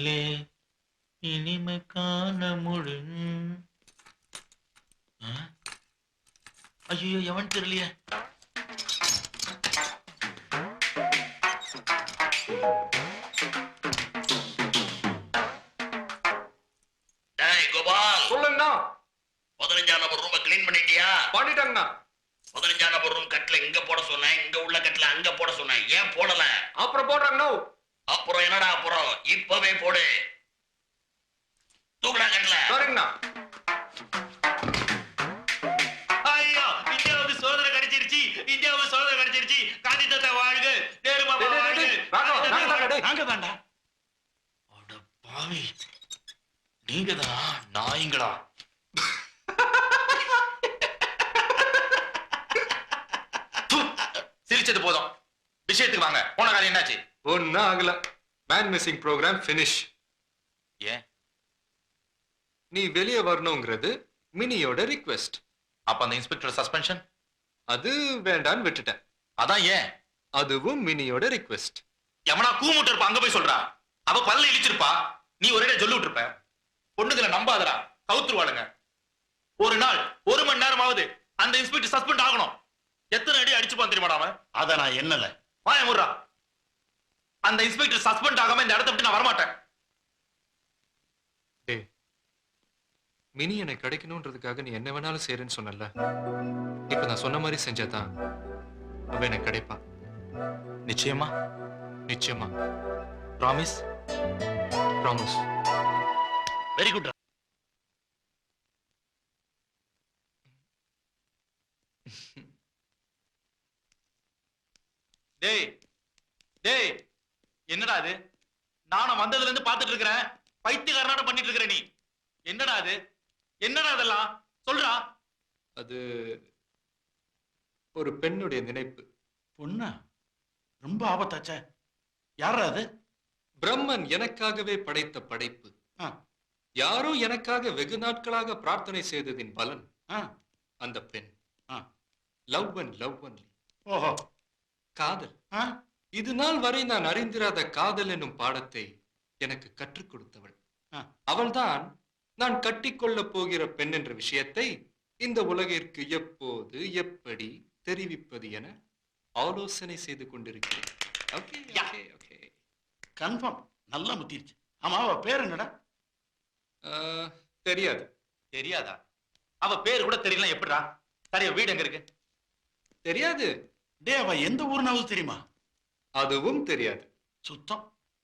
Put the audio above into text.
கண்ணிலே இனிமை காண முழு. ஐயோ எவன் தெரியலையே. கோபால் சொல்லுங்கண்ணா. 15ஆம் நம்பர் ரூம் கிளீன் பண்ணிட்டியா? பண்ணிட்டேங்கண்ணா. 15ஆம் நம்பர் ரூம் கட்டில இங்க போட சொன்னேன், இங்க உள்ள கட்டில அங்க போட சொன்னேன், ஏன் போடல? அப்புறம் போடுறாங்கண்ணா. அப்புறம் என்னடா அப்புறம்? இப்பவே போடு. தூக்குடா கட்டில. சரிங்கண்ணா. ஐயோ இந்தியாவுக்கு சோதனை கிடைச்சிருச்சு, இந்தியாவுக்கு சோதனை கிடைச்சிருச்சு. காந்தி தாத்தா வாழ்க, நேரு மாமா வாழ்க. நாங்க தான்டா. அட பாவி, நீங்க தான் நாய்ங்களா? சிரிச்சது போதும், விஷயத்துக்கு வாங்க. போன காரியம் என்னாச்சு? ஒன்னும் ஆகல. Man missing programme finish. ஏன்? நீ வெளியே வரணுங்கிறது மினியோட ரிக்வெஸ்ட். அப்ப அந்த இன்ஸ்பெக்டர் சஸ்பென்ஷன் அது வேண்டான்னு விட்டுட்டேன். அதான் ஏன்? அதுவும் மினியோட ரிக்வெஸ்ட். எவனா கூமுட்டு இருப்பா, அங்க போய் சொல்றா. அவ பல்ல இழிச்சிருப்பா, நீ ஒரே சொல்லி விட்டுருப்ப. பொண்ணுகளை நம்பாதடா, கவுத்துருவாளுங்க. ஒரு நாள் 1 மணி நேரமாவது அந்த இன்ஸ்பெக்டர் சஸ்பெண்ட் ஆகணும். எத்தனை அடி அடிச்சுப்பான் தெரியுமாடா அவன்? அத நான் என்னல வாய முறா. அந்த இன்ஸ்பெக்டர் சஸ்பெண்ட் ஆகாம இந்த இடத்த விட்டு நான் வரமாட்டேன். மினி எனக்கு கிடைக்கணும்ன்றதுக்காக நீ என்ன வேணாலும் செய்யறேன்னு சொன்னல. இப்ப நான் சொன்ன மாதிரி செஞ்சாதான் அவ எனக்கு கிடைப்பா. நிச்சயமா? நிச்சயமா. ப்ராமிஸ்? ப்ராமிஸ். Very good. டேய் டேய், என்னடா அது? நானும் வந்ததுல இருந்து பாத்துட்டு இருக்கிறேன், பைத்தியக்காரனாட பண்ணிட்டு இருக்கிற நீ. என்னடா அது? என்னடா அதெல்லாம் சொல்றா. அது ஒரு பெண்ணுடைய நினைப்பு. பொண்ணா? ரொம்ப ஆபத்தாச்சே. யாரா அது? பிரம்மன் எனக்காகவே படைத்த படைப்பு. யாரோ எனக்காக வெகு நாட்களாக பிரார்த்தனை செய்ததின் பலன் அந்த பெண். Love and love only. ஓஹோ. காதல். இது நாள் வரை நான் அறிந்திராத காதல் என்னும் பாடத்தை எனக்கு கற்றுக் கொடுத்தவள். அவள்தான் நான் கட்டிக்கொள்ளப் போகிற பெண் என்ற விஷயத்தை இந்த உலகிற்கு எப்போது எப்படி தெரிவிப்பது என ஆலோசனை செய்து கொண்டிருக்கிறேன். கன்ஃபார்ம். நல்லா முத்திருச்சு. ஆமா, அவ பேர் என்னடா? தெரியாது. தெரியாதா? அவ பேர் கூட தெரியல எப்படிடா? சரி, வீடு எங்க இருக்கு? தெரியாது. டே, அவ எந்த ஊர்னாவது தெரியுமா? அதுவும் தெரியாது. சுத்தம்.